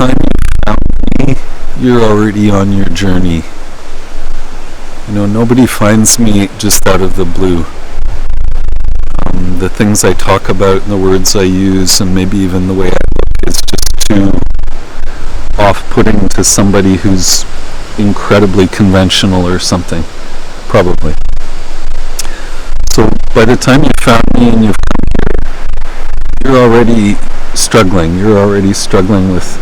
time you found me, you're already on your journey. Nobody finds me just out of the blue. The things I talk about and the words I use and maybe even the way I look is just too off-putting to somebody who's incredibly conventional or something, probably. So by the time you found me and you've come here, you're already struggling. You're already struggling with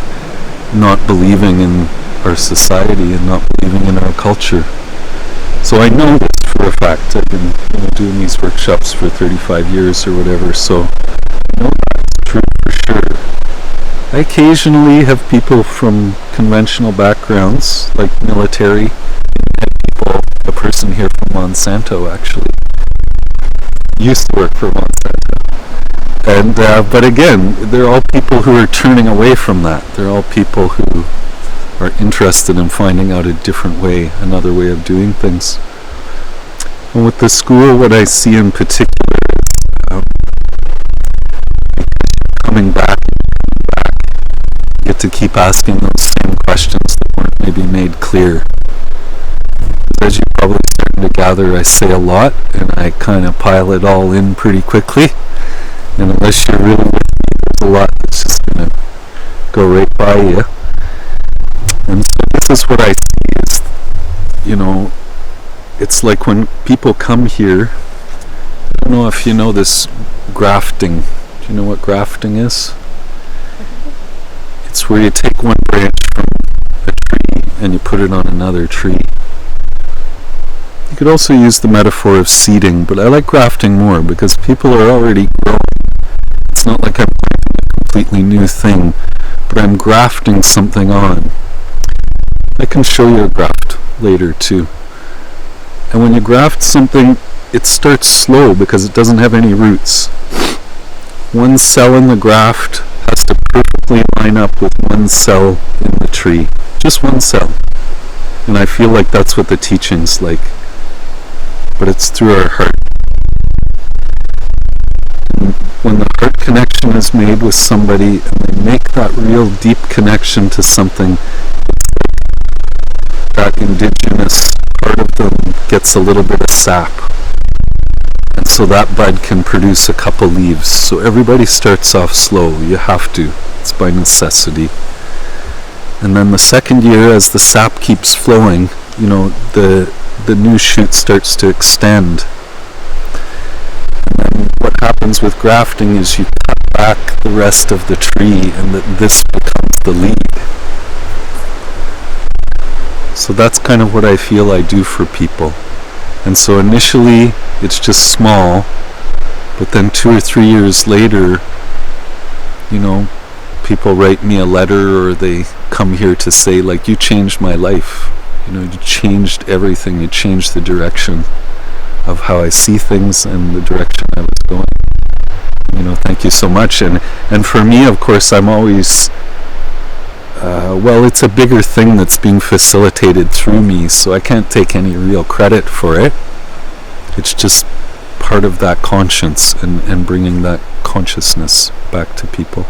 not believing in our society and not believing in our culture. So I know this for a fact. I've been doing these workshops for 35 years or whatever, so I know that's true for sure. I occasionally have people from conventional backgrounds, like military. I had people, a person here from Monsanto actually, used to work for Monsanto. And but again, they're all people who are turning away from that. They're all people who are interested in finding out a different way, another way of doing things. And with the school, what I see in particular is coming back, you get to keep asking those same questions that weren't maybe made clear. As you're probably starting to gather, I say a lot, and I kind of pile it all in pretty quickly. And unless you're really with me, there's a lot that's just going to go right by you. And so this is what I see is, it's like when people come here, I don't know if you know this grafting. Do you know what grafting is? It's where you take one branch from a tree and you put it on another tree. You could also use the metaphor of seeding, but I like grafting more because people are already growing. It's not like I'm planting a completely new thing, but I'm grafting something on. I can show you a graft later too. And when you graft something, it starts slow because it doesn't have any roots. One cell in the graft has to perfectly line up with one cell in the tree. Just one cell. And I feel like that's what the teaching's like. But it's through our heart. And when the heart connection is made with somebody and they make that real deep connection to something, that indigenous part of them gets a little bit of sap. And so that bud can produce a couple leaves. So everybody starts off slow. You have to. It's by necessity. And then the second year, as the sap keeps flowing, the new shoot starts to extend. And then what happens with grafting is you cut back the rest of the tree and this becomes the lead. So that's kind of what I feel I do for people. And so initially it's just small, but then 2 or 3 years later, people write me a letter or they come here to say, like, you changed my life. You changed everything. You changed the direction of how I see things and the direction I was going. Thank you so much. And for me, of course, I'm always, it's a bigger thing that's being facilitated through me, so I can't take any real credit for it. It's just part of that conscience and bringing that consciousness back to people.